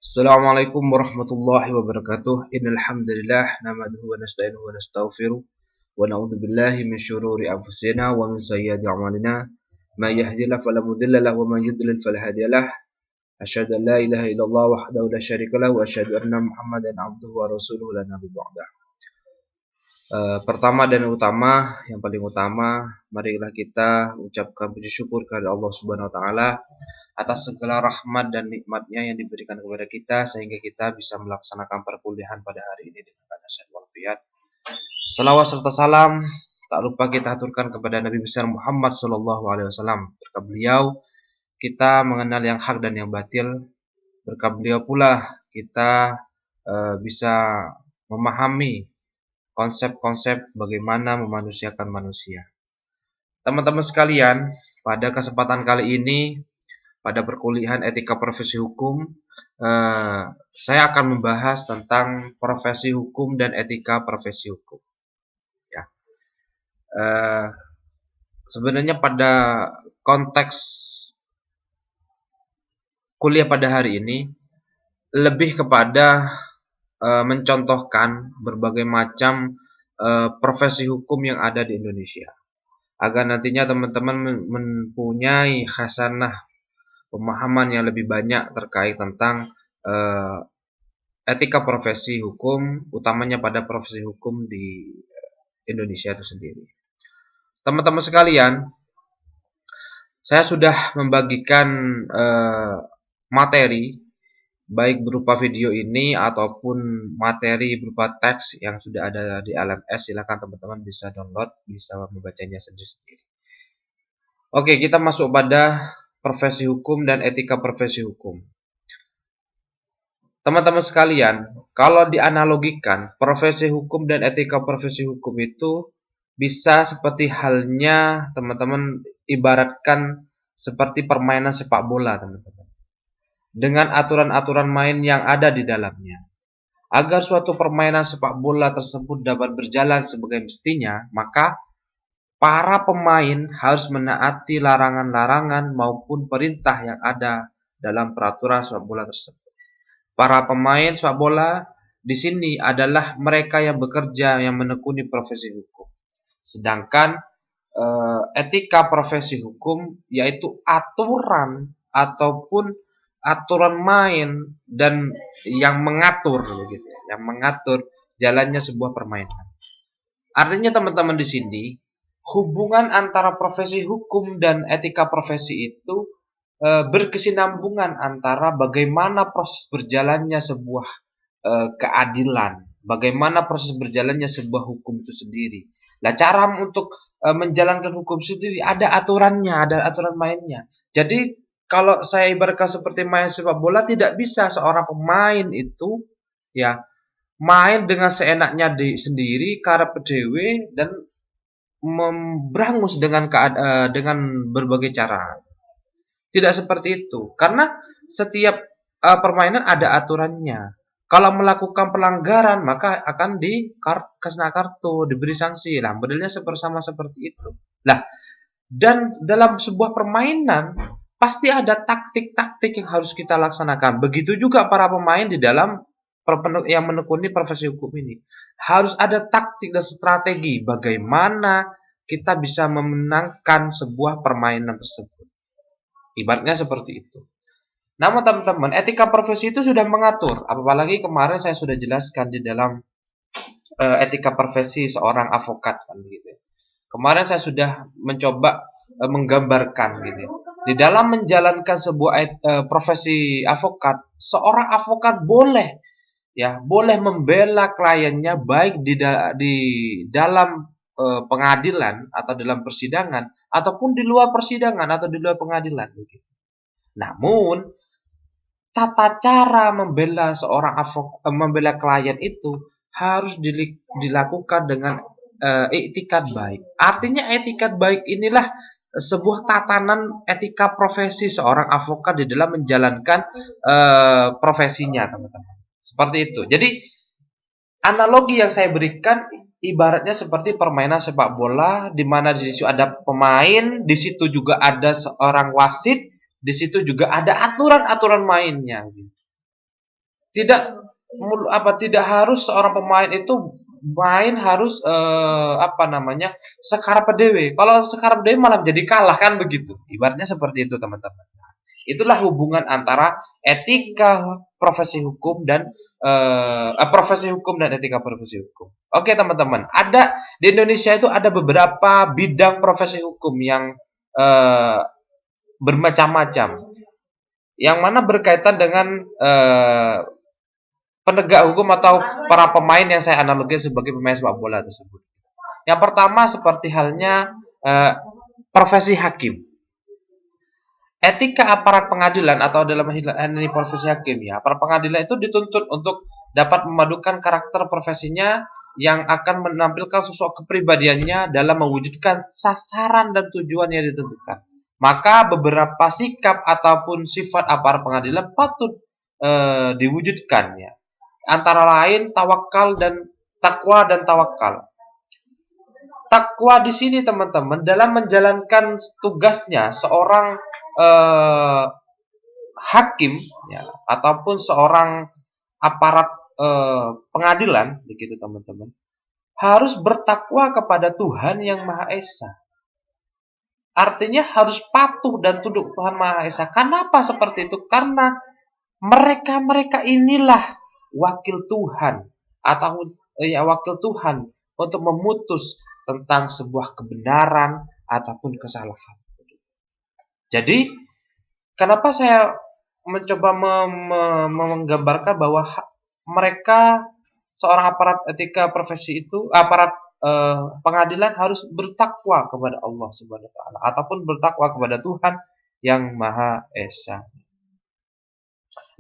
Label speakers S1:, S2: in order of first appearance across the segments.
S1: Assalamualaikum warahmatullahi wabarakatuh. Innal hamdalillah nahmaduhu wa nasta'inuhu wa nastaghfiruh wa na'udzu billahi min syururi anfusina wa min sayyiati a'malina. May yahdihillahu fala mudilla lahu wa may yudlil fala hadiyalah. Asyhadu an la ilaha illallah wahdahu la syarika lahu wa asyhadu anna Muhammadan abduhu wa rasuluhu la nabiyya ba'dah. Pertama dan utama, yang paling utama, marilah kita ucapkan puji syukur kepada Allah Subhanahu wa taala atas segala rahmat dan nikmatnya yang diberikan kepada kita sehingga kita bisa melaksanakan perkuliahan pada hari ini dengan keadaan sehat walafiat. Salawat serta salam tak lupa kita aturkan kepada Nabi besar Muhammad sallallahu alaihi wasallam. Berkat beliau kita mengenal yang hak dan yang batil. Berkat beliau pula kita bisa memahami konsep-konsep bagaimana memanusiakan manusia. Teman-teman sekalian, pada kesempatan kali ini, pada perkuliahan etika profesi hukum, saya akan membahas tentang profesi hukum dan etika profesi hukum. Ya. Sebenarnya pada konteks kuliah pada hari ini, lebih kepada mencontohkan berbagai macam profesi hukum yang ada di Indonesia, agar nantinya teman-teman mempunyai khasanah pemahaman yang lebih banyak terkait tentang etika profesi hukum, utamanya pada profesi hukum di Indonesia itu sendiri. Teman-teman sekalian, saya sudah membagikan materi baik berupa video ini ataupun materi berupa teks yang sudah ada di LMS. Silakan teman-teman bisa download, bisa membacanya sendiri-sendiri. Oke, kita masuk pada profesi hukum dan etika profesi hukum. Teman-teman sekalian, kalau dianalogikan, profesi hukum dan etika profesi hukum itu bisa seperti halnya teman-teman ibaratkan seperti permainan sepak bola, teman-teman. Dengan aturan-aturan main yang ada di dalamnya. Agar suatu permainan sepak bola tersebut dapat berjalan sebagai mestinya, maka para pemain harus menaati larangan-larangan maupun perintah yang ada dalam peraturan sepak bola tersebut. Para pemain sepak bola di sini adalah mereka yang bekerja, yang menekuni profesi hukum. Sedangkan etika profesi hukum yaitu aturan ataupun aturan main dan yang mengatur begitu, yang mengatur jalannya sebuah permainan. Artinya teman-teman di sini hubungan antara profesi hukum dan etika profesi itu berkesinambungan antara bagaimana proses berjalannya sebuah keadilan, bagaimana proses berjalannya sebuah hukum itu sendiri. Nah, cara untuk menjalankan hukum sendiri ada aturannya, ada aturan mainnya. Jadi kalau saya ibaratkan seperti main sepak bola, tidak bisa seorang pemain itu ya main dengan seenaknya sendiri, karep dewe dan memberangus dengan berbagai cara. Tidak seperti itu, karena setiap permainan ada aturannya. Kalau melakukan pelanggaran maka akan dikena kartu, diberi sanksi. Lah, modelnya sama seperti itu. Lah, dan dalam sebuah permainan pasti ada taktik-taktik yang harus kita laksanakan. Begitu juga para pemain di dalam yang menekuni profesi hukum ini. Harus ada taktik dan strategi bagaimana kita bisa memenangkan sebuah permainan tersebut. Ibaratnya seperti itu. Namun teman-teman, etika profesi itu sudah mengatur. Apalagi kemarin saya sudah jelaskan di dalam etika profesi seorang avokat kan gitu. Kemarin saya sudah mencoba menggambarkan gitu. Di dalam menjalankan sebuah profesi avokat, seorang avokat boleh membela kliennya baik di dalam pengadilan atau dalam persidangan ataupun di luar persidangan atau di luar pengadilan begitu. Namun tata cara membela seorang membela klien itu harus dilakukan dengan etikat baik. Artinya etikat baik inilah sebuah tatanan etika profesi seorang avokat di dalam menjalankan profesinya, teman-teman. Seperti itu. Jadi analogi yang saya berikan ibaratnya seperti permainan sepak bola, di mana di situ ada pemain, di situ juga ada seorang wasit, di situ juga ada aturan-aturan mainnya. Tidak tidak harus seorang pemain itu main harus apa namanya sekarang dewe. Kalau sekarang dewe malah jadi kalah kan begitu. Ibaratnya seperti itu teman-teman. Itulah hubungan antara etika profesi hukum dan profesi hukum dan etika profesi hukum. Oke teman-teman, ada di Indonesia itu ada beberapa bidang profesi hukum yang bermacam-macam, yang mana berkaitan dengan penegak hukum atau para pemain yang saya analogikan sebagai pemain sepak bola tersebut. Yang pertama seperti halnya profesi hakim. Etika aparat pengadilan atau dalam ini profesi hakim ya, aparat pengadilan itu dituntut untuk dapat memadukan karakter profesinya yang akan menampilkan sosok kepribadiannya dalam mewujudkan sasaran dan tujuan yang ditentukan. Maka beberapa sikap ataupun sifat aparat pengadilan patut diwujudkan ya. Antara lain tawakal dan takwa dan tawakal. Takwa di sini teman-teman dalam menjalankan tugasnya seorang hakim ya, ataupun seorang aparat pengadilan begitu teman-teman, harus bertakwa kepada Tuhan yang Maha Esa. Artinya harus patuh dan tunduk Tuhan Maha Esa. Kenapa seperti itu? Karena mereka inilah wakil Tuhan atau wakil Tuhan untuk memutus tentang sebuah kebenaran ataupun kesalahan. Jadi, kenapa saya mencoba menggambarkan bahwa mereka seorang aparat etika profesi itu, aparat pengadilan harus bertakwa kepada Allah Subhanahu wa taala ataupun bertakwa kepada Tuhan yang Maha Esa.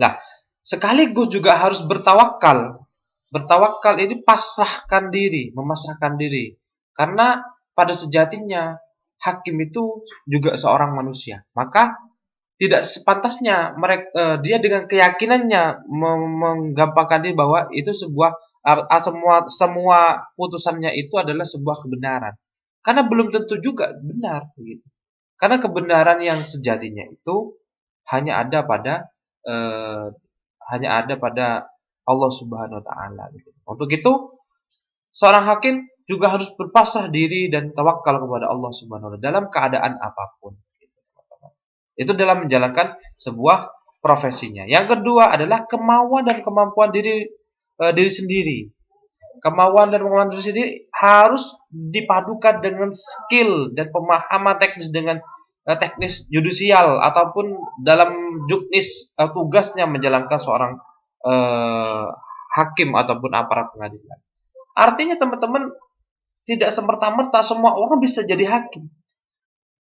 S1: Nah, sekaligus juga harus bertawakal. Bertawakal ini pasrahkan diri, memasrahkan diri. Karena pada sejatinya hakim itu juga seorang manusia. Maka tidak sepantasnya dia dengan keyakinannya menggampangkan diri bahwa itu sebuah semua putusannya itu adalah sebuah kebenaran. Karena belum tentu juga benar begitu. Karena kebenaran yang sejatinya itu hanya ada pada Allah Subhanahu wa taala. Untuk itu seorang hakim juga harus berpasrah diri dan tawakal kepada Allah Subhanahu wa taala dalam keadaan apapun. Itu dalam menjalankan sebuah profesinya. Yang kedua adalah kemauan dan kemampuan diri sendiri. Kemauan dan kemampuan diri sendiri harus dipadukan dengan skill dan pemahaman teknis dengan teknis judisial ataupun dalam juknis tugasnya menjalankan seorang hakim ataupun aparat pengadilan. Artinya teman-teman, tidak semerta-merta semua orang bisa jadi hakim.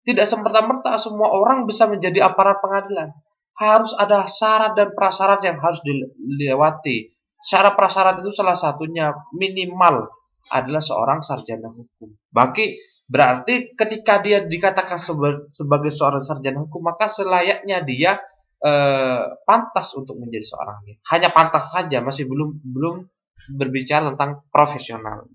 S1: Tidak semerta-merta semua orang bisa menjadi aparat pengadilan. Harus ada syarat dan prasyarat yang harus dilewati. Syarat prasyarat itu salah satunya minimal adalah seorang sarjana hukum. Berarti ketika dia dikatakan sebagai seorang sarjana hukum, maka selayaknya dia pantas untuk menjadi seorang hakim. Hanya pantas saja, masih belum berbicara tentang profesional.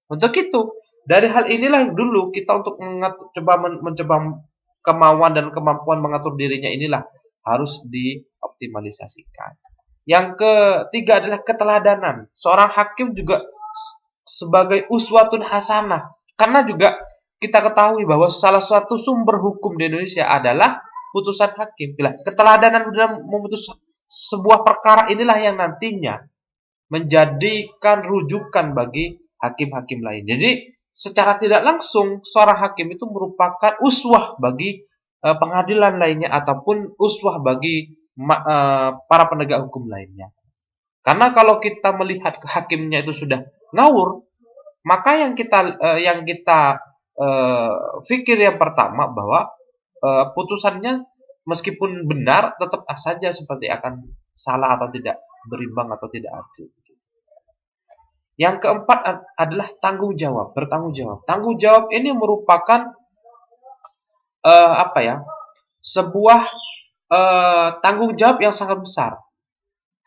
S1: Untuk itu, dari hal inilah dulu kita untuk mencoba kemauan dan kemampuan mengatur dirinya inilah harus dioptimalisasikan. Yang ketiga adalah keteladanan. Seorang hakim juga sebagai uswatun hasanah. Karena juga kita ketahui bahwa salah satu sumber hukum di Indonesia adalah putusan hakim. Keteladanan dalam memutus sebuah perkara inilah yang nantinya menjadikan rujukan bagi hakim-hakim lain. Jadi secara tidak langsung seorang hakim itu merupakan uswah bagi pengadilan lainnya ataupun uswah bagi para penegak hukum lainnya. Karena kalau kita melihat hakimnya itu sudah ngawur, maka yang kita pikir yang pertama bahwa putusannya meskipun benar tetap saja seperti akan salah atau tidak berimbang atau tidak adil. Yang keempat adalah tanggung jawab, bertanggung jawab. Tanggung jawab ini merupakan sebuah tanggung jawab yang sangat besar.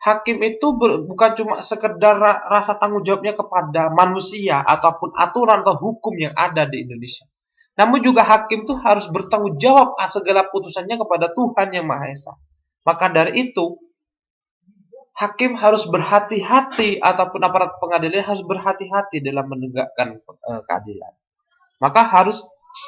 S1: Hakim itu bukan cuma sekedar rasa tanggung jawabnya kepada manusia ataupun aturan atau hukum yang ada di Indonesia. Namun juga hakim itu harus bertanggung jawab segala putusannya kepada Tuhan yang Maha Esa. Maka dari itu, hakim harus berhati-hati ataupun aparat pengadilan harus berhati-hati dalam menegakkan keadilan. Maka harus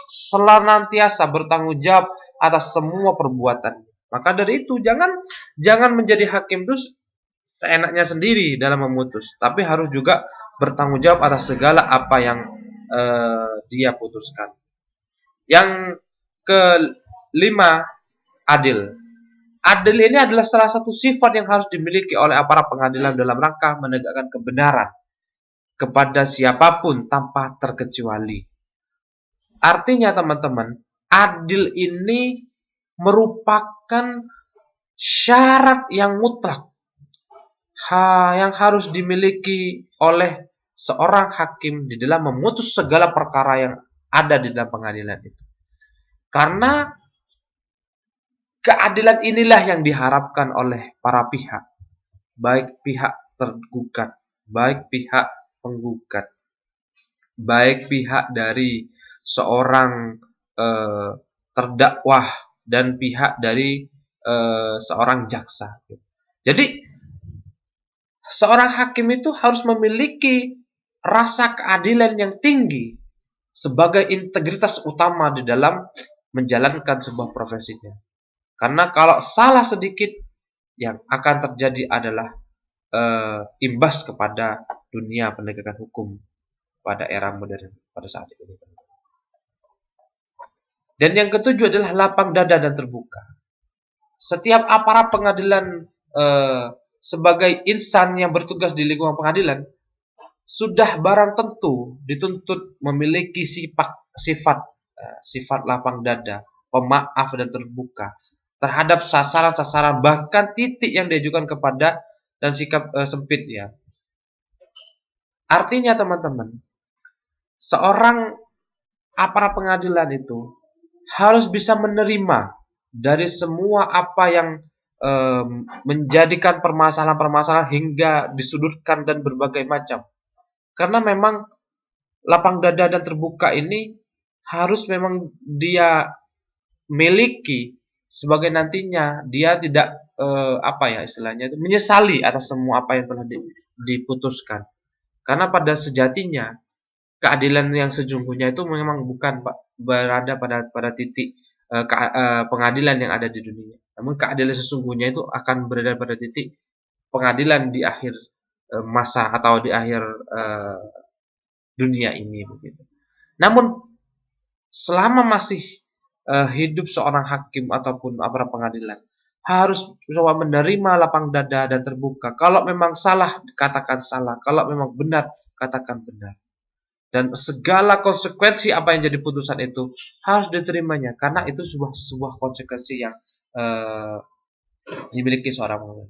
S1: senantiasa bertanggung jawab atas semua perbuatan. Maka dari itu jangan menjadi hakim terus seenaknya sendiri dalam memutus, tapi harus juga bertanggung jawab atas segala apa yang dia putuskan. Yang kelima, adil. Adil ini adalah salah satu sifat yang harus dimiliki oleh aparat pengadilan dalam rangka menegakkan kebenaran kepada siapapun tanpa terkecuali. Artinya teman-teman, adil ini merupakan syarat yang mutlak yang harus dimiliki oleh seorang hakim di dalam memutus segala perkara yang ada di dalam pengadilan itu. Karena keadilan inilah yang diharapkan oleh para pihak, baik pihak tergugat, baik pihak penggugat, baik pihak dari seorang terdakwah dan pihak dari seorang jaksa. Jadi seorang hakim itu harus memiliki rasa keadilan yang tinggi sebagai integritas utama di dalam menjalankan sebuah profesinya. Karena kalau salah sedikit, yang akan terjadi adalah imbas kepada dunia penegakan hukum pada era modern pada saat ini. Dan yang ketujuh adalah lapang dada dan terbuka. Setiap aparat pengadilan sebagai insan yang bertugas di lingkungan pengadilan sudah barang tentu dituntut memiliki sifat lapang dada, pemaaf dan terbuka terhadap sasaran-sasaran bahkan titik yang diajukan kepada dan sikap sempit ya. Artinya teman-teman, seorang aparat pengadilan itu harus bisa menerima dari semua apa yang menjadikan permasalahan-permasalahan hingga disudutkan dan berbagai macam. Karena memang lapang dada dan terbuka ini harus memang dia miliki sebagai nantinya dia tidak istilahnya itu menyesali atas semua apa yang telah diputuskan. Karena pada sejatinya keadilan yang sesungguhnya itu memang bukan berada pada titik pengadilan yang ada di dunia. Namun keadilan sesungguhnya itu akan berada pada titik pengadilan di akhir masa atau di akhir dunia ini begitu. Namun selama masih hidup seorang hakim ataupun aparat pengadilan harus coba menerima lapang dada dan terbuka. Kalau memang salah katakan salah, kalau memang benar katakan benar. Dan segala konsekuensi apa yang jadi putusan itu harus diterimanya karena itu sebuah konsekuensi yang dimiliki seorang hakim.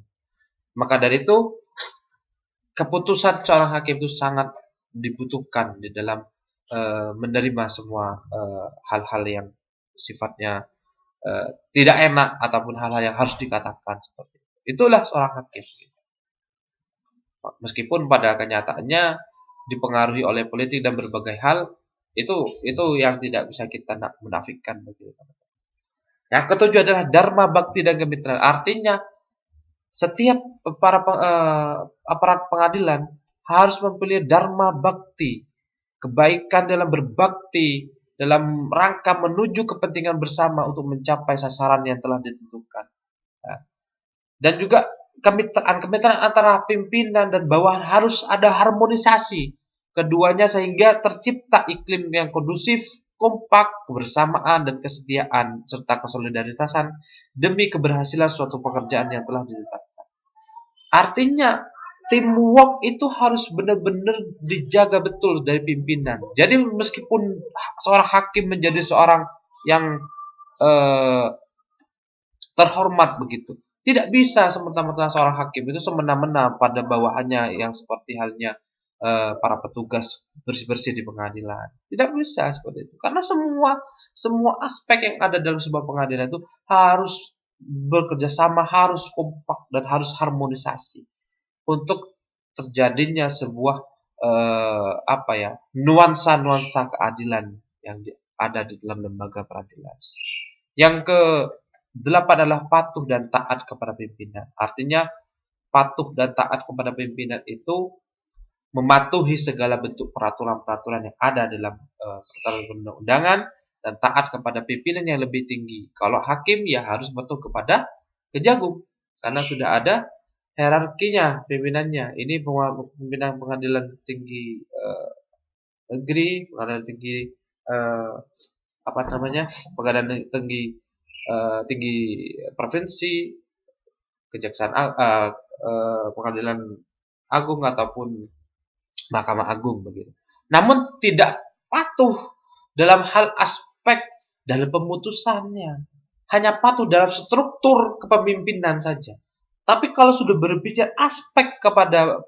S1: Maka dari itu keputusan seorang hakim itu sangat dibutuhkan di dalam menerima semua hal-hal yang sifatnya tidak enak ataupun hal-hal yang harus dikatakan seperti itu. Itulah seorang hakim. Meskipun pada kenyataannya dipengaruhi oleh politik dan berbagai hal, itu yang tidak bisa kita menafikan begitu. Yang ketujuh adalah dharma bakti dan kemitraan. Artinya setiap para aparat pengadilan harus mempunyai dharma bakti, kebaikan dalam berbakti dalam rangka menuju kepentingan bersama untuk mencapai sasaran yang telah ditentukan. Dan juga kemitraan antara pimpinan dan bawahan harus ada harmonisasi keduanya sehingga tercipta iklim yang kondusif, kompak, kebersamaan dan kesetiaan serta kesolidaritasan demi keberhasilan suatu pekerjaan yang telah ditetapkan. Artinya teamwork itu harus benar-benar dijaga betul dari pimpinan. Jadi meskipun seorang hakim menjadi seorang yang terhormat begitu, tidak bisa semata-mata seorang hakim itu semena-mena pada bawahannya yang seperti halnya para petugas bersih-bersih di pengadilan. Tidak bisa seperti itu. Karena semua aspek yang ada dalam sebuah pengadilan itu harus bekerja sama, harus kompak dan harus harmonisasi untuk terjadinya sebuah nuansa-nuansa keadilan yang ada di dalam lembaga peradilan. Yang ke-8 adalah patuh dan taat kepada pimpinan. Artinya patuh dan taat kepada pimpinan itu mematuhi segala bentuk peraturan-peraturan yang ada dalam peraturan perundang-undangan dan taat kepada pimpinan yang lebih tinggi. Kalau hakim ya harus patuh kepada kejagung karena sudah ada hierarkinya pimpinannya. Ini pimpinan pengadilan tinggi negeri, pengadilan tinggi eh, apa namanya, pengadilan tinggi tinggi provinsi, kejaksaan pengadilan agung ataupun Mahkamah Agung begitu. Namun tidak patuh dalam hal aspek dalam pemutusannya. Hanya patuh dalam struktur kepemimpinan saja. Tapi kalau sudah berbicara aspek kepada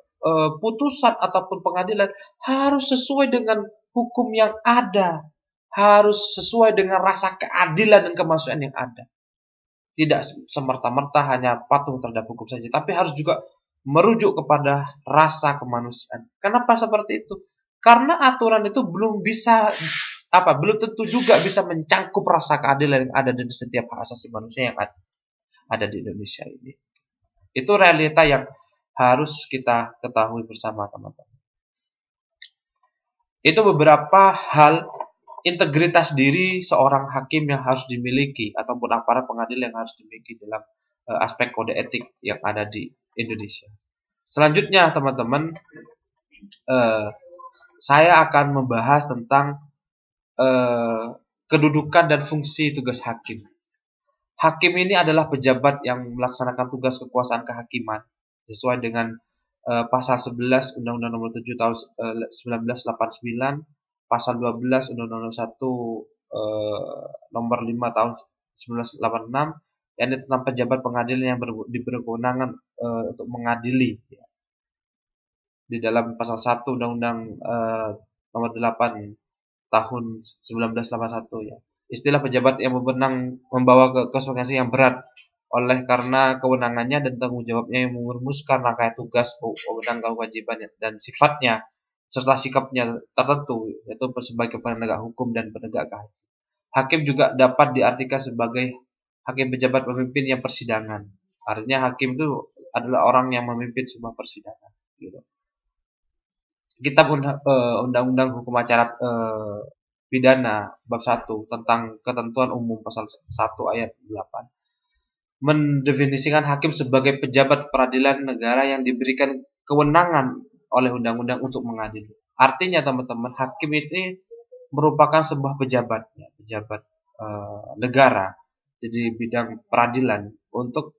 S1: putusan ataupun pengadilan harus sesuai dengan hukum yang ada. Harus sesuai dengan rasa keadilan dan kemanusiaan yang ada. Tidak semerta-merta hanya patuh terhadap hukum saja, tapi harus juga merujuk kepada rasa kemanusiaan. Kenapa seperti itu? Karena aturan itu belum tentu juga bisa mencangkup rasa keadilan yang ada di setiap hak asasi manusia yang ada di Indonesia ini. Itu realita yang harus kita ketahui bersama teman-teman. Itu beberapa hal integritas diri seorang hakim yang harus dimiliki ataupun aparat pengadilan yang harus dimiliki dalam aspek kode etik yang ada di Indonesia. Selanjutnya teman-teman, saya akan membahas tentang kedudukan dan fungsi tugas hakim. Hakim ini adalah pejabat yang melaksanakan tugas kekuasaan kehakiman sesuai dengan pasal 11 Undang-Undang Nomor 7 tahun 1989, pasal 12 Undang-Undang 1 nomor 5 tahun 1986 yang tentang pejabat pengadilan yang diberi kewenangan untuk mengadili ya. Di dalam pasal 1 Undang-Undang nomor 8 tahun 1981 ya. Istilah pejabat yang berwenang membawa konsekuensi yang berat oleh karena kewenangannya dan tanggung jawabnya yang merumuskan rangkaian tugas, wewenang, kewajiban dan sifatnya serta sikapnya tertentu, yaitu sebagai penegak hukum dan penegak keadilan. Hakim juga dapat diartikan sebagai hakim pejabat pemimpin yang persidangan. Artinya hakim itu adalah orang yang memimpin sebuah persidangan. Gitu. Kitab Undang-Undang Hukum Acara Pidana bab 1 tentang ketentuan umum pasal 1 ayat 8 mendefinisikan hakim sebagai pejabat peradilan negara yang diberikan kewenangan oleh undang-undang untuk mengadili. Artinya teman-teman, hakim ini merupakan sebuah pejabat negara di bidang peradilan untuk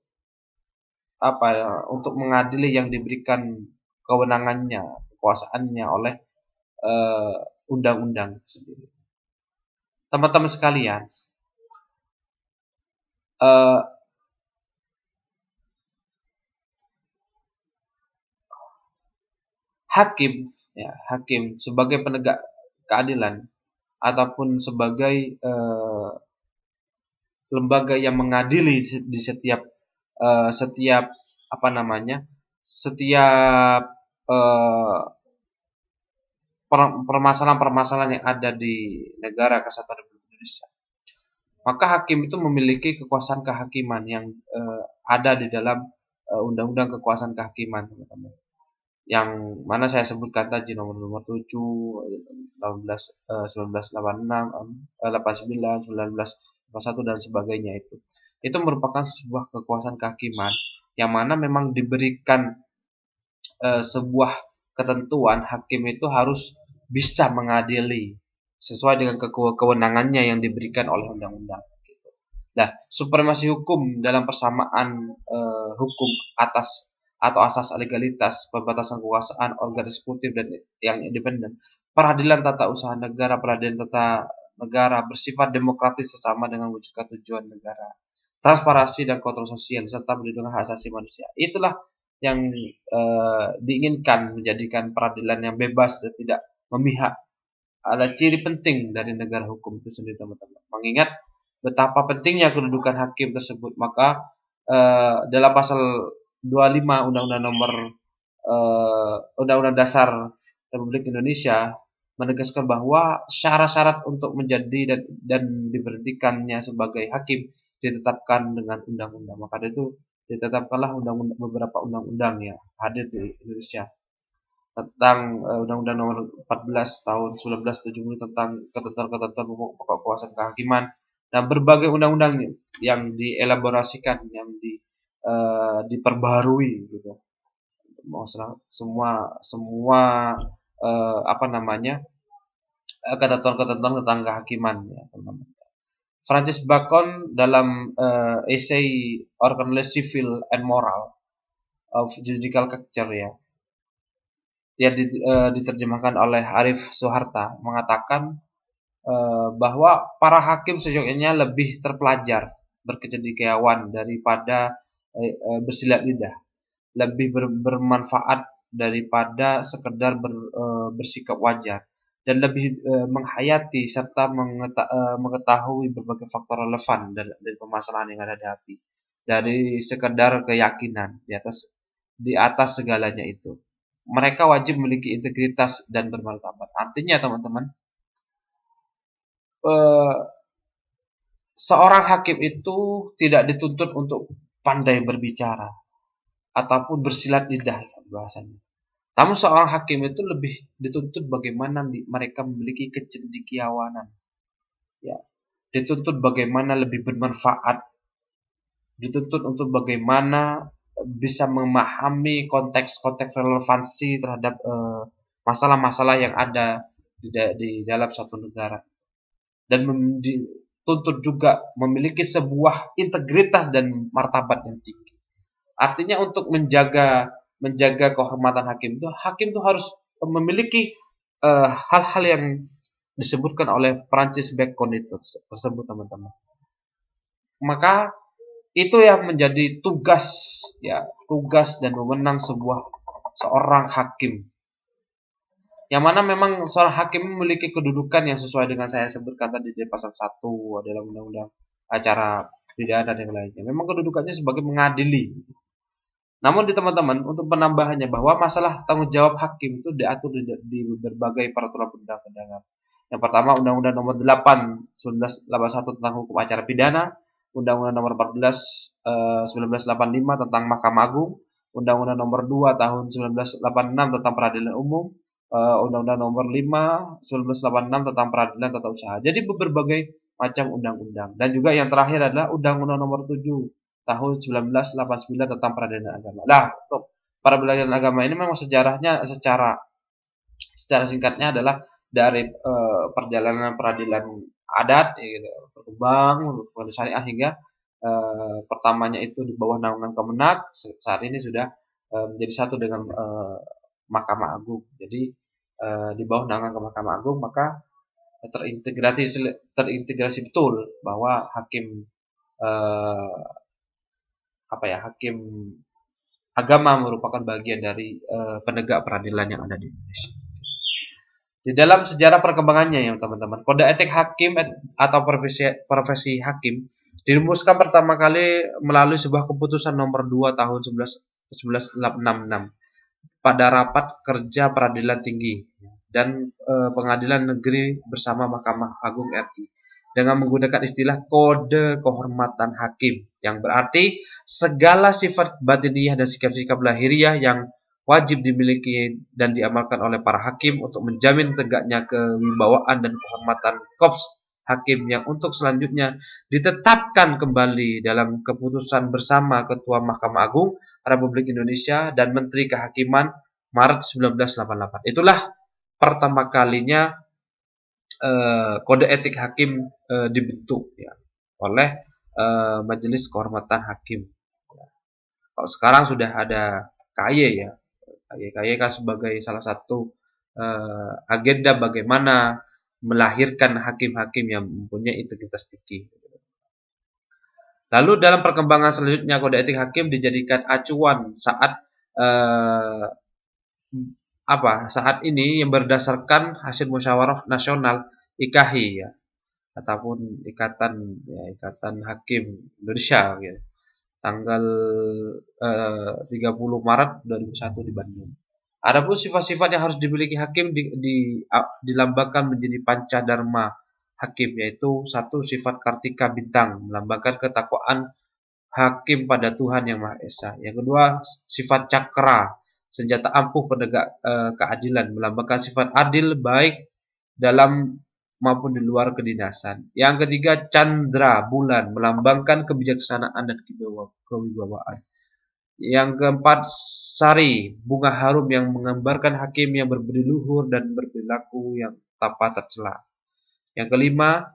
S1: untuk mengadili yang diberikan kewenangannya, kekuasaannya oleh undang-undang sendiri. Teman-teman sekalian, hakim sebagai penegak keadilan ataupun sebagai lembaga yang mengadili di setiap permasalahan-permasalahan yang ada di negara kesatuan Republik Indonesia. Maka hakim itu memiliki kekuasaan kehakiman yang ada di dalam Undang-Undang Kekuasaan Kehakiman, teman-teman. Yang mana saya sebutkan tadi nomor 7, 1986, 89, 1951 dan sebagainya itu. Itu merupakan sebuah kekuasaan kehakiman yang mana memang diberikan sebuah ketentuan hakim itu harus bisa mengadili sesuai dengan kewenangannya yang diberikan oleh undang-undang. Nah, supremasi hukum dalam persamaan hukum atas atau asas legalitas, pembatasan kekuasaan organ eksekutif dan yang independen, peradilan tata usaha negara, peradilan tata negara bersifat demokratis sesama dengan wujudkan tujuan negara, transparansi dan kontrol sosial serta perlindungan hak asasi manusia. Itulah yang diinginkan menjadikan peradilan yang bebas dan tidak memihak. Ada ciri penting dari negara hukum itu sendiri, teman-teman. Mengingat betapa pentingnya kedudukan hakim tersebut, maka dalam pasal 25 Undang-Undang Nomor Undang-Undang Dasar Republik Indonesia menegaskan bahwa syarat-syarat untuk menjadi dan diberhentikannya sebagai hakim ditetapkan dengan undang-undang. Maka itu ditetapkanlah beberapa undang-undang ya hadir di Indonesia tentang Undang-Undang Nomor 14 Tahun 1970 tentang ketentuan-ketentuan pokok kekuasaan kehakiman dan berbagai undang-undang yang dielaborasikan, yang diperbarui gitu. Masalah semua semua apa namanya ketentuan-ketentuan tentang kehakiman ya teman-teman. Francis Bacon dalam essay Organized Civil and Moral of Judicial Culture ya yang diterjemahkan oleh Arif Soeharta mengatakan bahwa para hakim sejauhnya lebih terpelajar, berkecendekiawan daripada bersilat lidah, lebih bermanfaat daripada sekedar bersikap wajar, dan lebih menghayati serta mengetahui berbagai faktor relevan dari permasalahan yang ada di hati, dari sekedar keyakinan di atas segalanya itu. Mereka wajib memiliki integritas dan bermartabat. Artinya teman-teman, seorang hakim itu tidak dituntut untuk pandai berbicara ataupun bersilat lidah bahasanya. Namun seorang hakim itu lebih dituntut bagaimana mereka memiliki kecendekiawanan, ya, dituntut bagaimana lebih bermanfaat, dituntut untuk bagaimana bisa memahami konteks-konteks relevansi terhadap masalah-masalah yang ada di dalam suatu negara, dan dituntut juga memiliki sebuah integritas dan martabat yang tinggi. Artinya untuk menjaga kehormatan hakim itu harus memiliki hal-hal yang disebutkan oleh Francis Bacon itu tersebut teman-teman. Maka itu yang menjadi tugas dan wewenang seorang hakim. Yang mana memang seorang hakim memiliki kedudukan yang sesuai dengan saya sebutkan tadi di pasal 1 dalam undang-undang acara pidana dan yang lainnya. Memang kedudukannya sebagai mengadili. Namun di teman-teman, untuk penambahannya bahwa masalah tanggung jawab hakim itu diatur di berbagai peraturan perundang-undangan. Yang pertama Undang-Undang Nomor 8 1981 tentang hukum acara pidana, Undang-Undang Nomor 14 1985 tentang Mahkamah Agung, Undang-Undang Nomor 2 tahun 1986 tentang Peradilan Umum, Undang-Undang Nomor 5 1986 tentang Peradilan Tata Usaha. Jadi berbagai macam undang-undang. Dan juga yang terakhir adalah Undang-Undang Nomor 7 tahun 1989 tentang peradilan agama. Nah, untuk peradilan agama ini memang sejarahnya secara singkatnya adalah dari perjalanan peradilan adat gitu, berkembang syariah hingga pertamanya itu di bawah naungan Kemenak, saat ini sudah menjadi satu dengan Mahkamah Agung. Jadi di bawah naungan Mahkamah Agung maka terintegrasi betul bahwa hakim hakim agama merupakan bagian dari penegak peradilan yang ada di Indonesia. Di dalam sejarah perkembangannya ya teman-teman, kode etik hakim atau profesi hakim dirumuskan pertama kali melalui sebuah keputusan nomor 2 tahun 1966 pada rapat kerja peradilan tinggi dan pengadilan negeri bersama Mahkamah Agung RI dengan menggunakan istilah kode kehormatan hakim yang berarti segala sifat batiniah dan sikap-sikap lahiriah yang wajib dimiliki dan diamalkan oleh para hakim untuk menjamin tegaknya kewibawaan dan kehormatan korps hakim yang untuk selanjutnya ditetapkan kembali dalam keputusan bersama Ketua Mahkamah Agung Republik Indonesia dan Menteri Kehakiman Maret 1988. Itulah pertama kalinya kode etik hakim dibentuk ya oleh Majelis Kehormatan Hakim. Kalau sekarang sudah ada KY ya. KY kan sebagai salah satu agenda bagaimana melahirkan hakim-hakim yang mempunyai integritas tinggi. Lalu dalam perkembangan selanjutnya kode etik hakim dijadikan acuan saat saat ini yang berdasarkan hasil musyawarah nasional IKHI ya ataupun ikatan hakim Indonesia ya, tanggal 30 Maret 2001 di Bandung. Adapun sifat-sifat yang harus dimiliki hakim dilambangkan menjadi panca dharma hakim, yaitu satu sifat kartika bintang melambangkan ketakwaan hakim pada Tuhan Yang Maha Esa. Yang kedua, sifat cakra, senjata ampuh penegak keadilan, melambangkan sifat adil baik dalam maupun di luar kedinasan. Yang ketiga, candra, bulan, melambangkan kebijaksanaan dan kewibawaan. Yang keempat, sari, bunga harum yang menggambarkan hakim yang berbudi luhur dan berperilaku yang tanpa tercela. Yang kelima,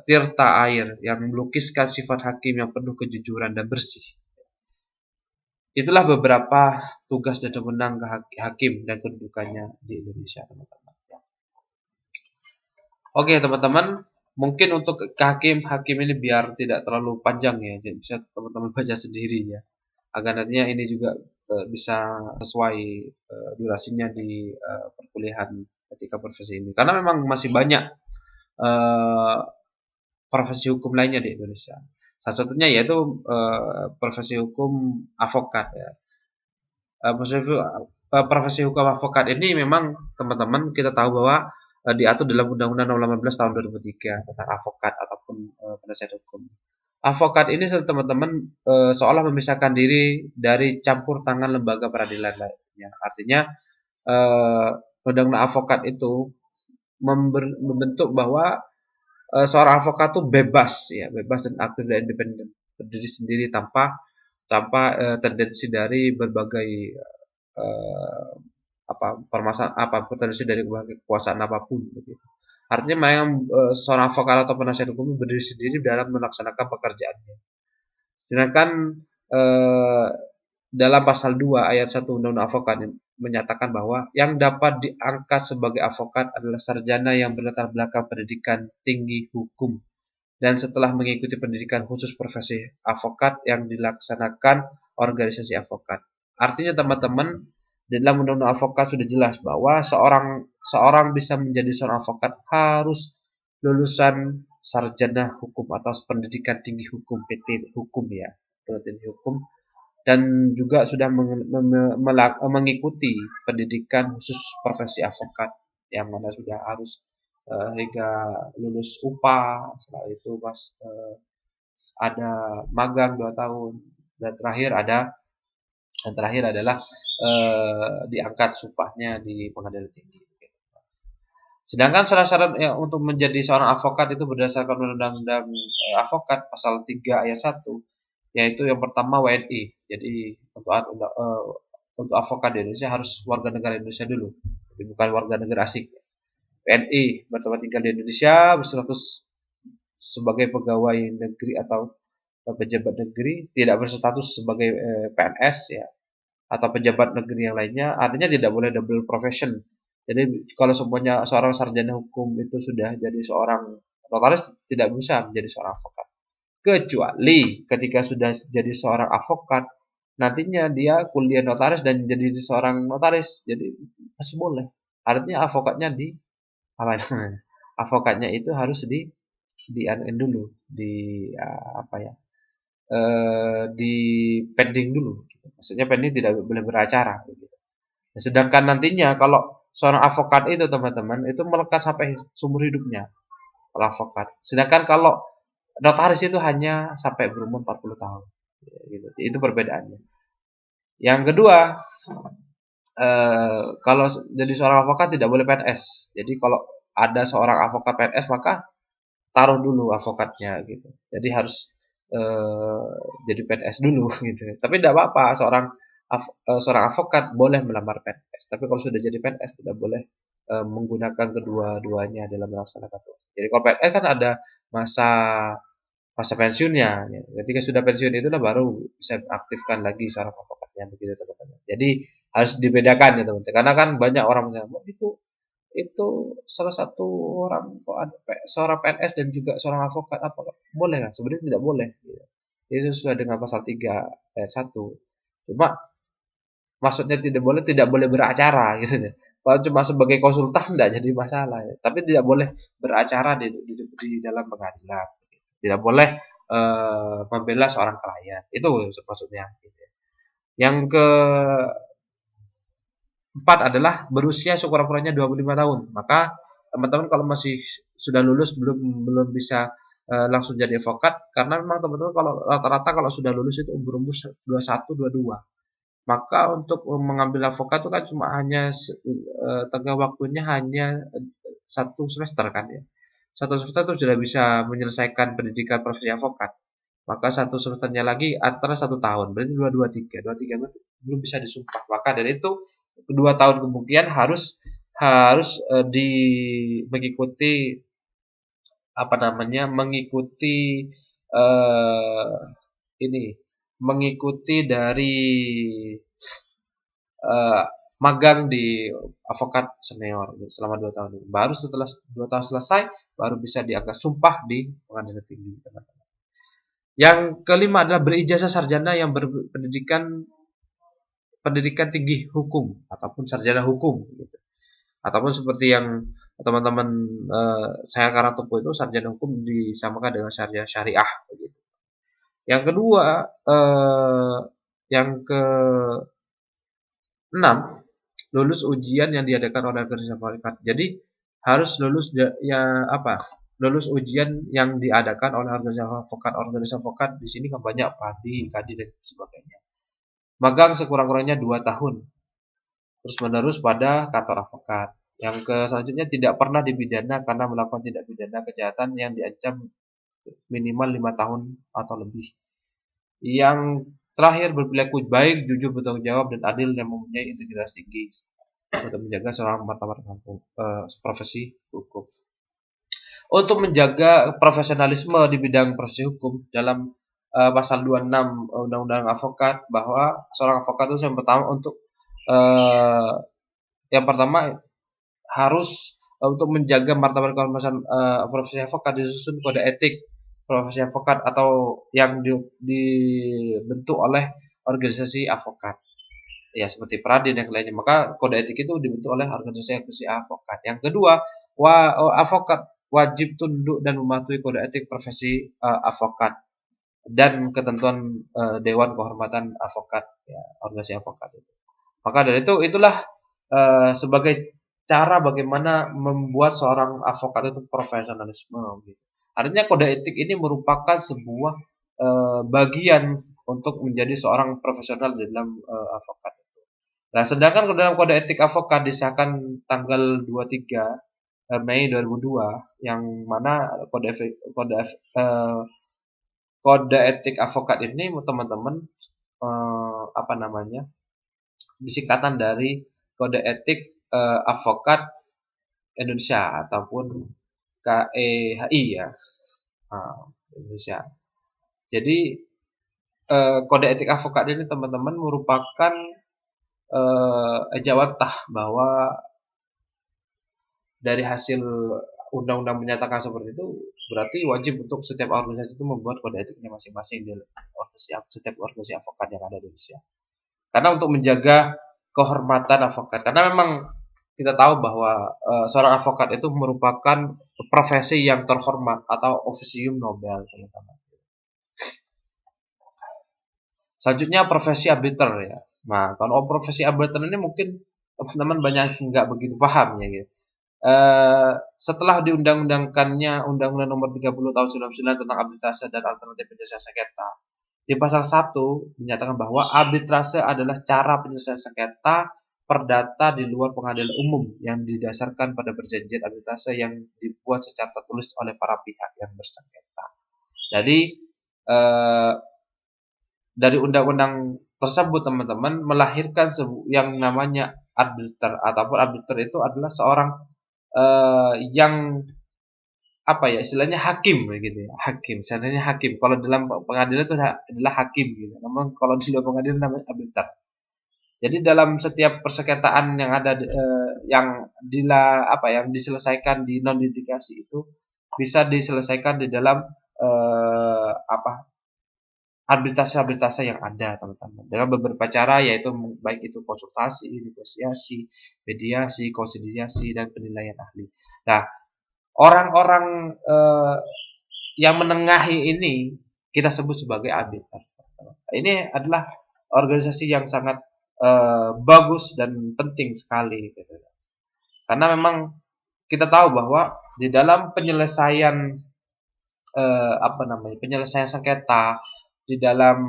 S1: tirta air yang melukiskan sifat hakim yang penuh kejujuran dan bersih. Itulah beberapa tugas dan wewenang hakim dan kedudukannya di Indonesia, teman-teman. Oke, teman-teman, mungkin untuk hakim ini biar tidak terlalu panjang ya, jadi bisa teman-teman baca sendiri ya, agar nantinya ini juga bisa sesuai durasinya di perkuliahan ketika profesi ini. Karena memang masih banyak profesi hukum lainnya di Indonesia. Salah satunya yaitu profesi hukum avokat ya. Profesi hukum avokat ini memang teman-teman kita tahu bahwa diatur dalam Undang-Undang Nomor 18 Tahun 2003 tentang avokat ataupun penasihat hukum. Avokat ini teman-teman seolah memisahkan diri dari campur tangan lembaga peradilan lainnya. Artinya Undang-Undang avokat itu membentuk bahwa seorang avokat itu bebas ya, bebas dan aktif dan independen, berdiri sendiri tanpa tendensi dari berbagai tendensi dari kekuasaan apapun begitu. Artinya memang seorang avokat atau penasihat hukum berdiri sendiri dalam melaksanakan pekerjaannya. Sedangkan dalam pasal 2 ayat 1 Undang-Undang Avokat menyatakan bahwa yang dapat diangkat sebagai avokat adalah sarjana yang berlatar belakang pendidikan tinggi hukum dan setelah mengikuti pendidikan khusus profesi avokat yang dilaksanakan organisasi avokat. Artinya teman-teman, dalam Undang-Undang Avokat sudah jelas bahwa seorang bisa menjadi seorang avokat harus lulusan sarjana hukum atau pendidikan tinggi hukum, PT hukum ya, pendidikan hukum, dan juga sudah mengikuti pendidikan khusus profesi avokat yang mana sudah harus hingga lulus UPA. Setelah itu ada magang 2 tahun dan terakhir adalah diangkat sumpahnya di pengadilan tinggi. Sedangkan syarat-syarat untuk menjadi seorang avokat itu berdasarkan Undang-Undang Avokat pasal 3 ayat 1, yaitu yang pertama WNI. Jadi untuk avokat di Indonesia harus warga negara Indonesia dulu, jadi bukan warga negara asing. WNI, bertempat tinggal di Indonesia, berstatus sebagai pegawai negeri atau pejabat negeri, tidak berstatus sebagai PNS ya, atau pejabat negeri yang lainnya. Artinya tidak boleh double profession. Jadi kalau semuanya seorang sarjana hukum itu sudah jadi seorang notaris, tidak bisa menjadi seorang avokat. Kecuali ketika sudah jadi seorang avokat, nantinya dia kuliah notaris dan jadi seorang notaris, jadi masih boleh. Artinya avokatnya itu harus di dulu, di pending dulu. Gitu. Maksudnya pending tidak boleh beracara. Gitu. Sedangkan nantinya kalau seorang avokat itu teman-teman itu melekat sampai seumur hidupnya kalau avokat. Sedangkan kalau notaris itu hanya sampai berumur 40 tahun. Gitu. Itu perbedaannya. Yang kedua, kalau jadi seorang avokat tidak boleh PNS. Jadi kalau ada seorang avokat PNS maka taruh dulu avokatnya gitu. Jadi harus jadi PNS dulu gitu. Tapi tidak apa-apa, seorang avokat boleh melamar PNS. Tapi kalau sudah jadi PNS tidak boleh menggunakan kedua-duanya dalam melaksanakan tugas. Jadi kalau PNS kan ada masa pensiunnya. Ya. Ketika sudah pensiun itu baru bisa aktifkan lagi seorang avokatnya begitu teman-teman. Jadi harus dibedakan ya teman-teman. Karena kan banyak orang menyebut itu salah satu orang kok ada seorang PNS dan juga seorang avokat apa boleh kan? Sebenarnya tidak boleh. Gitu. Itu sesuai dengan pasal 3 ayat 1. Cuma maksudnya tidak boleh beracara gitu ya. Kalau cuma sebagai konsultan tidak jadi masalah ya. Tapi tidak boleh beracara di dalam pengadilan. Tidak boleh membela seorang klien. Itu maksudnya. Gitu. Yang keempat adalah berusia sekurang-kurangnya 25 tahun. Maka teman-teman kalau masih sudah lulus belum bisa langsung jadi advokat, karena memang teman-teman kalau rata-rata kalau sudah lulus itu umur-umur 21, 22. Maka untuk mengambil advokat itu kan cuma hanya tenggang waktunya hanya 1 semester kan ya. 1 semester itu sudah bisa menyelesaikan pendidikan profesi advokat. Maka 1 semesternya lagi antara 1 tahun, berarti dua tiga, berarti belum bisa disumpah. Maka dari itu 2 tahun kemudian harus harus di mengikuti apa namanya, mengikuti eh, ini, mengikuti dari eh, magang di advokat senior selama 2 tahun. Baru setelah 2 tahun selesai, baru bisa diangkat sumpah di pengadilan tinggi, teman-teman. Yang kelima adalah berijazah sarjana yang berpendidikan pendidikan tinggi hukum ataupun sarjana hukum, gitu. Ataupun seperti yang teman-teman saya sekarang tempuh itu sarjana hukum disamakan dengan sarjana syariah, begitu. Yang kedua, yang keenam, lulus ujian yang diadakan oleh organisasi advokat. Jadi harus lulus ya apa? Lulus ujian yang diadakan oleh organisasi advokat. Organisasi advokat di sini kan banyak pradi, kadi dan sebagainya. Magang sekurang-kurangnya 2 tahun. Terus menerus pada kantor advokat. Yang selanjutnya tidak pernah dipidana karena melakukan tindak pidana kejahatan yang diancam minimal 5 tahun atau lebih. Yang terakhir berperilaku baik, jujur, bertanggung jawab, dan adil yang mempunyai integritas tinggi untuk menjaga seorang martabat profesi hukum. Untuk menjaga profesionalisme di bidang profesi hukum dalam pasal 26 Undang-Undang Advokat, bahwa seorang advokat itu yang pertama uh, harus untuk menjaga martabat kehormatan profesi advokat disusun kode etik profesi advokat atau yang dibentuk oleh organisasi advokat. Ya seperti Pradin dan lainnya. Maka kode etik itu dibentuk oleh organisasi advokat. Yang kedua, advokat wajib tunduk dan mematuhi kode etik profesi advokat dan ketentuan Dewan Kehormatan Advokat, ya, organisasi advokat itu. Maka dari itu itulah sebagai cara bagaimana membuat seorang advokat itu profesionalisme, gitu. Artinya kode etik ini merupakan sebuah bagian untuk menjadi seorang profesional di dalam advokat. Nah, sedangkan dalam kode etik advokat disahkan tanggal 23 Mei 2002, yang mana kode etik advokat ini teman-teman apa namanya? Disingkatan dari kode etik advokat Indonesia ataupun KEHI, ya. Indonesia. Jadi kode etik advokat ini teman-teman merupakan ejawantah bahwa dari hasil undang-undang menyatakan seperti itu, berarti wajib untuk setiap organisasi itu membuat kode etiknya masing-masing di setiap organisasi advokat yang ada di Indonesia. Karena untuk menjaga kehormatan advokat, karena memang kita tahu bahwa seorang advokat itu merupakan profesi yang terhormat atau officium nobel, teman-teman. Selanjutnya profesi arbiter, ya. Nah, kalau profesi arbiter ini mungkin teman-teman banyak nggak begitu paham, ya gitu. Setelah diundang-undangkannya Undang-Undang Nomor 30 Tahun 1999 tentang arbitrase dan alternatif penyelesaian sengketa, di pasal 1 dinyatakan bahwa arbitrase adalah cara penyelesaian sengketa perdata di luar pengadilan umum yang didasarkan pada perjanjian arbitrase yang dibuat secara tertulis oleh para pihak yang bersengketa. Jadi dari undang-undang tersebut, teman-teman, melahirkan yang namanya arbiter, ataupun arbiter itu adalah seorang yang apa ya, istilahnya hakim gitu ya, hakim. Sebenarnya hakim. Kalau dalam pengadilan itu adalah hakim gitu. Namun kalau di luar pengadilan namanya arbiter. Jadi dalam setiap persengketaan yang ada yang yang diselesaikan di non litigasi itu bisa diselesaikan di dalam arbitrase yang ada, teman-teman, dengan beberapa cara, yaitu baik itu konsultasi, negosiasi, mediasi, konsiliasi, dan penilaian ahli. Nah, orang-orang yang menengahi ini kita sebut sebagai arbiter. Ini adalah organisasi yang sangat bagus dan penting sekali, gitu. Karena memang kita tahu bahwa di dalam penyelesaian apa namanya, penyelesaian sengketa di dalam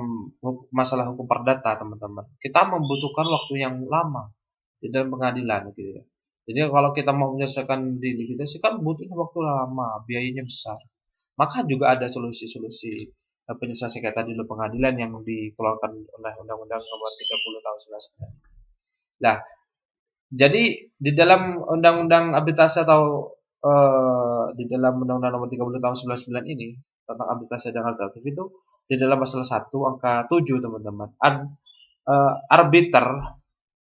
S1: masalah hukum perdata, teman-teman, kita membutuhkan waktu yang lama di dalam pengadilan gitu ya. Jadi kalau kita mau menyelesaikan di litigasi kan butuhnya waktu lama, biayanya besar. Maka juga ada solusi-solusi penyelesaian sengketa di dalam pengadilan yang dikeluarkan oleh Undang-Undang Nomor 30 Tahun 1999. Nah, jadi di dalam Undang-Undang Arbitrase atau di dalam Undang-Undang Nomor 30 Tahun 99 ini tentang arbitrase dan alternatif itu di dalam pasal 1 angka 7, teman-teman. Arbiter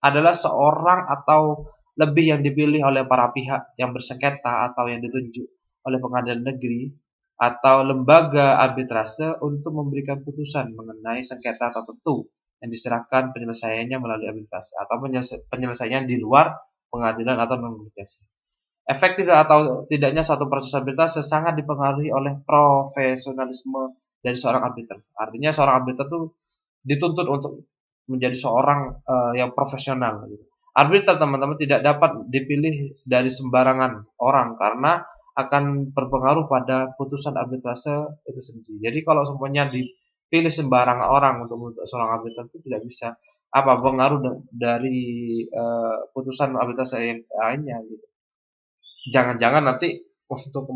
S1: adalah seorang atau lebih yang dipilih oleh para pihak yang bersengketa atau yang ditunjuk oleh pengadilan negeri atau lembaga arbitrase untuk memberikan putusan mengenai sengketa tertentu yang diserahkan penyelesaiannya melalui arbitrase atau penyelesaian di luar pengadilan atau non-litigasi. Efektif atau tidaknya suatu proses arbitrase sangat dipengaruhi oleh profesionalisme dari seorang arbiter. Artinya seorang arbiter itu dituntut untuk menjadi seorang yang profesional. Arbiter, teman-teman, tidak dapat dipilih dari sembarangan orang karena akan berpengaruh pada putusan arbitrase itu sendiri. Jadi kalau semuanya dipilih sembarangan orang untuk seorang arbiter itu tidak bisa pengaruh dari putusan arbitrase yang lainnya gitu. Jangan-jangan nanti untuk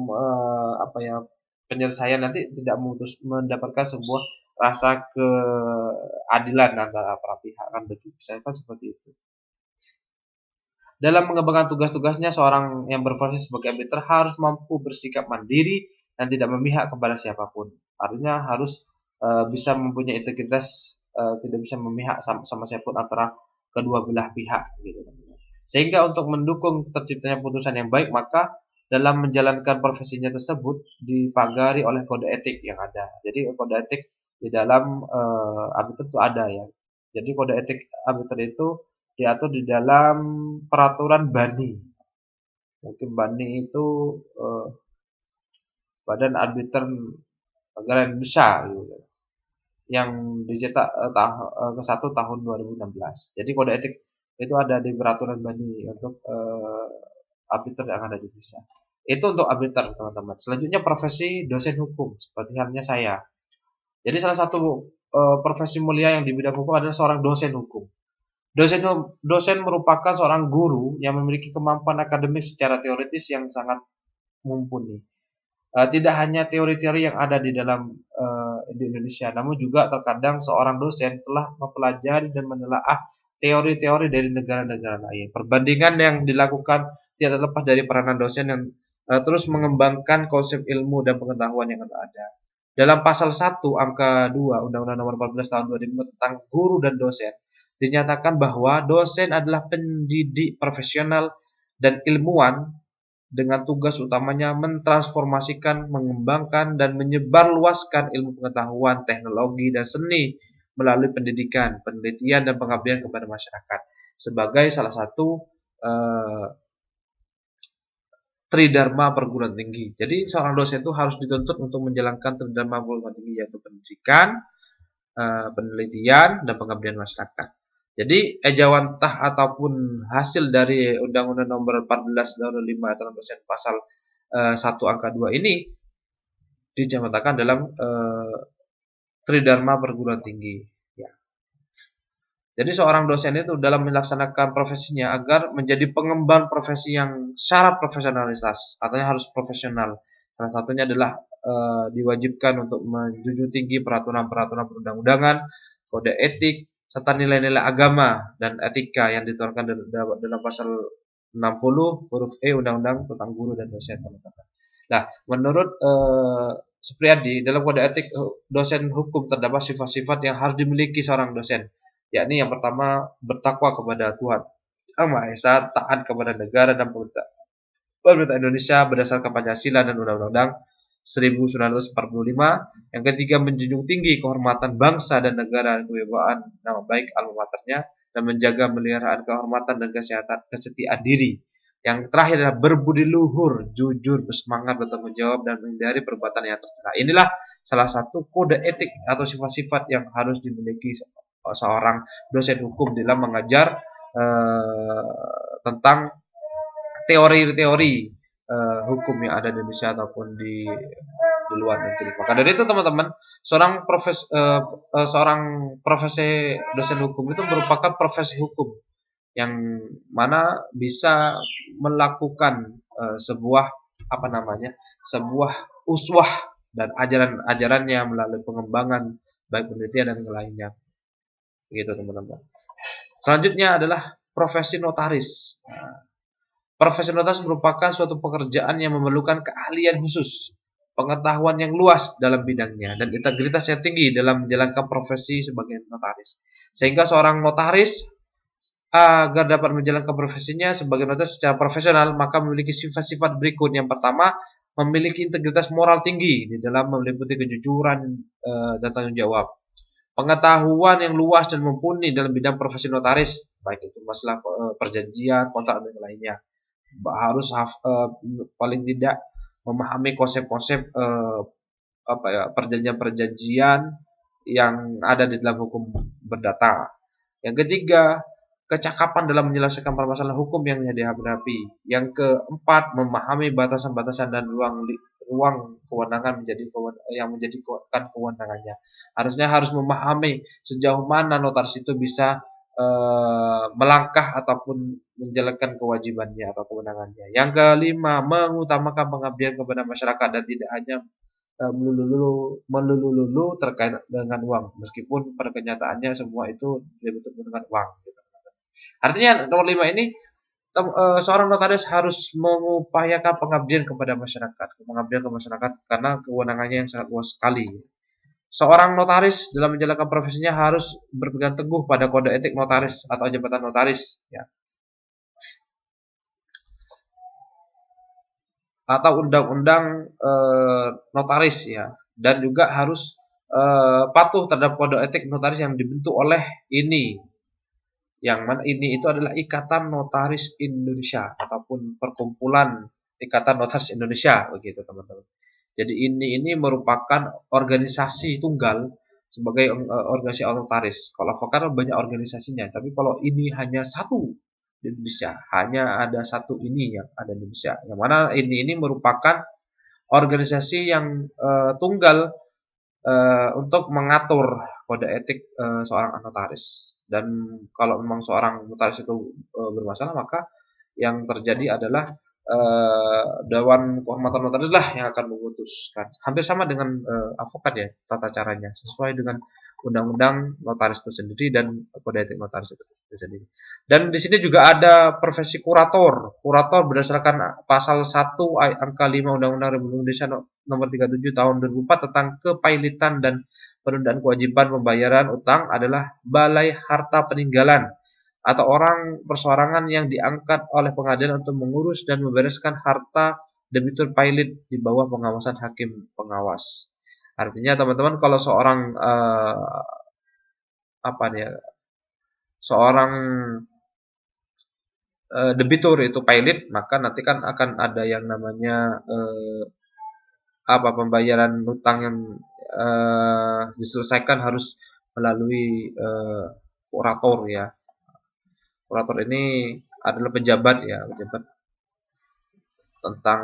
S1: penyelesaian nanti tidak mendapatkan sebuah rasa keadilan antara para pihak kan begitu. Saya kan seperti itu. Dalam mengembangkan tugas-tugasnya, seorang yang berprofesi sebagai arbiter harus mampu bersikap mandiri dan tidak memihak kepada siapapun. Artinya harus bisa mempunyai integritas, tidak bisa memihak sama siapapun antara kedua belah pihak gitu. Sehingga untuk mendukung terciptanya putusan yang baik, maka dalam menjalankan profesinya tersebut dipagari oleh kode etik yang ada. Jadi kode etik di dalam arbiter itu ada ya. Jadi kode etik arbiter itu diatur di dalam peraturan BANI. Mungkin BANI itu Badan Arbiter Negara Indonesia gitu, yang dicetak ke-1 tahun 2016. Jadi kode etik itu ada di peraturan BANI untuk arbiter yang ada di Indonesia. Itu untuk arbiter, teman-teman. Selanjutnya profesi dosen hukum, seperti halnya saya. Jadi salah satu profesi mulia yang di bidang hukum adalah seorang dosen hukum. Dosen merupakan seorang guru yang memiliki kemampuan akademik secara teoritis yang sangat mumpuni. Tidak hanya teori-teori yang ada di dalam di Indonesia, namun juga terkadang seorang dosen telah mempelajari dan menelaah teori-teori dari negara-negara lain. Perbandingan yang dilakukan tidak lepas dari peranan dosen yang terus mengembangkan konsep ilmu dan pengetahuan yang ada. Dalam pasal 1 angka 2 Undang-Undang Nomor 14 Tahun 2005 tentang guru dan dosen, dinyatakan bahwa dosen adalah pendidik profesional dan ilmuwan dengan tugas utamanya mentransformasikan, mengembangkan, dan menyebarluaskan ilmu pengetahuan, teknologi, dan seni melalui pendidikan, penelitian, dan pengabdian kepada masyarakat sebagai salah satu tridharma perguruan tinggi. Jadi seorang dosen itu harus dituntut untuk menjalankan tridharma perguruan tinggi, yaitu pendidikan, penelitian, dan pengabdian masyarakat. Jadi ejawantah ataupun hasil dari Undang-Undang Nomor 14 Tahun 2005 tentang dosen pasal 1 angka 2 ini dijamantakan dalam tridharma perguruan tinggi. Ya. Jadi seorang dosen itu dalam melaksanakan profesinya agar menjadi pengemban profesi yang syarat profesionalitas, artinya harus profesional. Salah satunya adalah diwajibkan untuk menjunjung tinggi peraturan-peraturan perundang-undangan, kode etik, serta nilai-nilai agama dan etika yang dituangkan dalam pasal 60 huruf E Undang-Undang tentang guru dan dosen, teman-teman. Nah, menurut Supriyadi, dalam kode etik dosen hukum terdapat sifat-sifat yang harus dimiliki seorang dosen, yakni yang pertama bertakwa kepada Tuhan Yang Maha Esa, taat kepada negara dan pemerintah Indonesia berdasarkan Pancasila dan Undang-Undang 1945. Yang ketiga, menjunjung tinggi kehormatan bangsa dan negara dan kewibawaan nama baik alma maternya dan menjaga pemeliharaan kehormatan dan kesetiaan diri. Yang terakhir adalah berbudi luhur, jujur, bersemangat, bertanggung jawab, dan menghindari perbuatan yang tercela. Inilah salah satu kode etik atau sifat-sifat yang harus dimiliki seorang dosen hukum dalam mengajar tentang teori-teori hukum yang ada di Indonesia ataupun di di luar negeri. Maka dari itu teman-teman, seorang profesi dosen hukum itu merupakan profesi hukum yang mana bisa melakukan sebuah apa namanya, sebuah uswah dan ajaran-ajarannya melalui pengembangan baik penelitian dan lainnya. Gitu teman-teman. Selanjutnya adalah profesi notaris. Nah, profesi notaris merupakan suatu pekerjaan yang memerlukan keahlian khusus, pengetahuan yang luas dalam bidangnya, dan integritas yang tinggi dalam menjalankan profesi sebagai notaris. Sehingga seorang notaris agar dapat menjalankan profesinya sebagai notaris secara profesional, maka memiliki sifat-sifat berikut. Yang pertama, memiliki integritas moral tinggi di dalam meliputi kejujuran dan tanggung jawab. Pengetahuan yang luas dan mumpuni dalam bidang profesi notaris, baik itu masalah perjanjian, kontrak dan lainnya. Harus paling tidak memahami konsep-konsep perjanjian-perjanjian yang ada di dalam hukum berdata. Yang ketiga, kecakapan dalam menyelesaikan permasalahan hukum yang dihadapi. Yang keempat, memahami batasan-batasan dan ruang kewenangan yang menjadi kewenangannya. Harus memahami sejauh mana notaris itu bisa melangkah ataupun menjalankan kewajibannya atau kewenangannya. Yang kelima, mengutamakan pengabdian kepada masyarakat dan tidak hanya melulu terkait dengan uang, meskipun pada kenyataannya semua itu dibentuk dengan uang. Gitu. Artinya nomor 5 ini seorang notaris harus mengupayakan pengabdian kepada masyarakat, karena kewenangannya yang sangat luas sekali. Seorang notaris dalam menjalankan profesinya harus berpegang teguh pada kode etik notaris atau jabatan notaris, ya, atau undang-undang notaris, ya, dan juga harus patuh terhadap kode etik notaris yang dibentuk oleh ini, yang mana ini itu adalah Ikatan Notaris Indonesia ataupun Perkumpulan Ikatan Notaris Indonesia, begitu teman-teman. Jadi ini merupakan organisasi tunggal sebagai organisasi notaris. Kalau advokat banyak organisasinya, tapi kalau ini hanya satu di Indonesia, hanya ada satu ini yang ada di Indonesia. Yang mana ini merupakan organisasi yang tunggal untuk mengatur kode etik seorang notaris. Dan kalau memang seorang notaris itu bermasalah, maka yang terjadi adalah Dewan Kehormatan Notaris lah yang akan memutuskan. Hampir sama dengan advokat ya tata caranya, sesuai dengan undang-undang notaris itu sendiri dan kode etik notaris itu sendiri. Dan di sini juga ada profesi kurator. Kurator berdasarkan pasal 1 angka 5 Undang-Undang Republik Indonesia nomor 37 tahun 2004 tentang kepailitan dan penundaan kewajiban pembayaran utang adalah balai harta peninggalan atau orang perseorangan yang diangkat oleh pengadilan untuk mengurus dan membereskan harta debitur pailit di bawah pengawasan hakim pengawas. Artinya teman-teman, kalau seorang seorang debitur itu pailit, maka nanti kan akan ada yang namanya pembayaran utang yang diselesaikan harus melalui kurator, ya. Kurator ini adalah pejabat tentang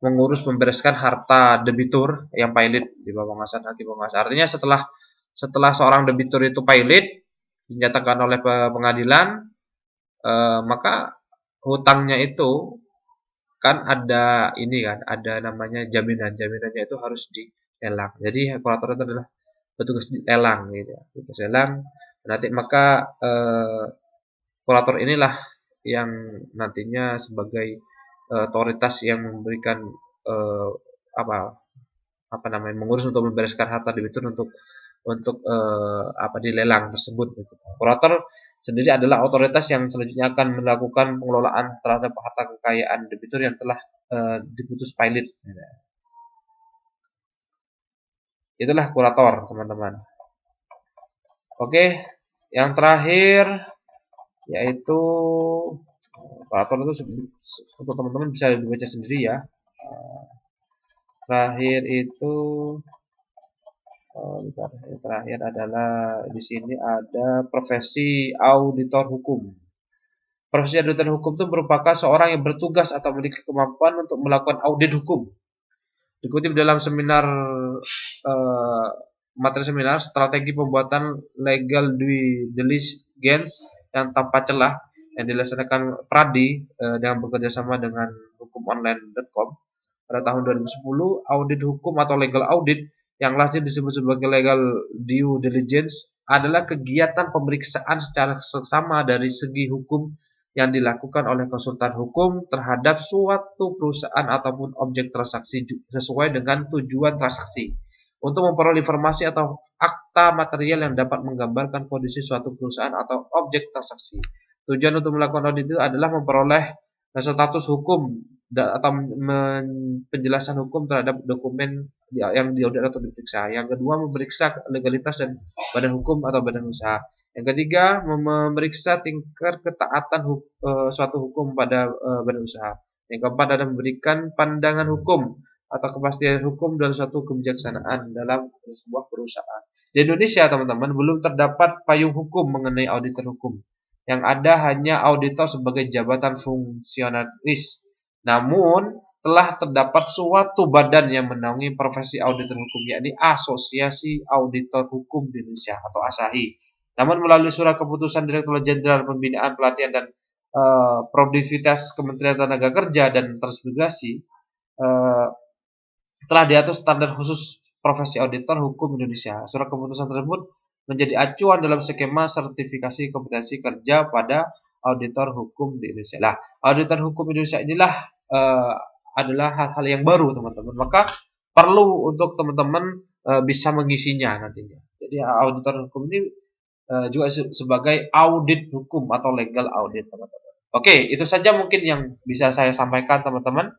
S1: mengurus membereskan harta debitur yang pailit di bawah pengawasan hakim pengawas. Artinya setelah seorang debitur itu pailit dinyatakan oleh pengadilan, maka hutangnya itu kan ada namanya jaminannya itu harus dilelang. Jadi kurator itu adalah petugas lelang, gitu ya, petugas lelang. Nanti maka kurator inilah yang nantinya sebagai otoritas yang memberikan mengurus untuk membereskan harta debitur untuk dilelang tersebut. Kurator sendiri adalah otoritas yang selanjutnya akan melakukan pengelolaan terhadap harta kekayaan debitur yang telah diputus pailit. Itulah kurator, teman-teman. Oke, yang terakhir yaitu kurator itu untuk teman-teman bisa dibaca sendiri ya. Terakhir itu terakhir adalah di sini ada profesi auditor hukum. Profesi auditor hukum itu merupakan seorang yang bertugas atau memiliki kemampuan untuk melakukan audit hukum. Dikutip dalam seminar eh, materi seminar strategi pembuatan legal due diligence yang tanpa celah yang dilaksanakan Pradi dengan bekerja sama dengan hukumonline.com pada tahun 2010, audit hukum atau legal audit yang lazim disebut sebagai legal due diligence adalah kegiatan pemeriksaan secara seksama dari segi hukum yang dilakukan oleh konsultan hukum terhadap suatu perusahaan ataupun objek transaksi sesuai dengan tujuan transaksi untuk memperoleh informasi atau akta material yang dapat menggambarkan kondisi suatu perusahaan atau objek transaksi. Tujuan untuk melakukan audit itu adalah memperoleh status hukum atau penjelasan hukum terhadap dokumen yang diaudit atau diperiksa. Yang kedua, memeriksa legalitas dan badan hukum atau badan usaha. Yang ketiga, memeriksa tingkat ketaatan suatu hukum pada badan usaha. Yang keempat adalah memberikan pandangan hukum atau kepastian hukum dalam suatu kebijaksanaan dalam sebuah perusahaan. Di Indonesia, teman-teman, belum terdapat payung hukum mengenai auditor hukum. Yang ada hanya auditor sebagai jabatan fungsionaris. Namun, telah terdapat suatu badan yang menaungi profesi auditor hukum, yakni Asosiasi Auditor Hukum di Indonesia atau ASAHI. Namun melalui surat keputusan Direktur Jenderal Pembinaan Pelatihan dan Produktivitas Kementerian Tenaga Kerja dan Transmigrasi telah diatur standar khusus profesi auditor hukum Indonesia. Surat keputusan tersebut menjadi acuan dalam skema sertifikasi kompetensi kerja pada auditor hukum di Indonesia. Nah, auditor hukum Indonesia inilah adalah hal-hal yang baru, teman-teman. Maka perlu untuk teman-teman bisa mengisinya nantinya. Jadi auditor hukum ini juga sebagai audit hukum atau legal audit, teman-teman. Oke, itu saja mungkin yang bisa saya sampaikan, teman-teman,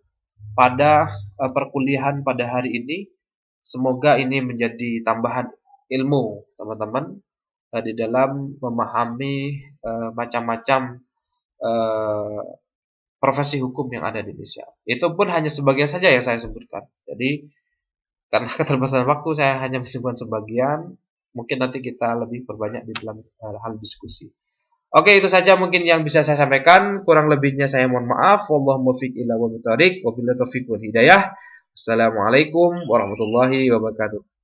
S1: pada perkuliahan pada hari ini. Semoga ini menjadi tambahan ilmu, teman-teman, di dalam memahami macam-macam profesi hukum yang ada di Indonesia. Itu pun hanya sebagian saja yang saya sebutkan. Jadi, karena keterbatasan waktu, saya hanya menyebutkan sebagian. Mungkin nanti kita lebih perbanyak di dalam hal diskusi. Oke, itu saja mungkin yang bisa saya sampaikan. Kurang lebihnya saya mohon maaf. Wallahu muwaffiq ila aqwamit thoriq. Wabillahi taufiq wal hidayah. Assalamualaikum warahmatullahi wabarakatuh.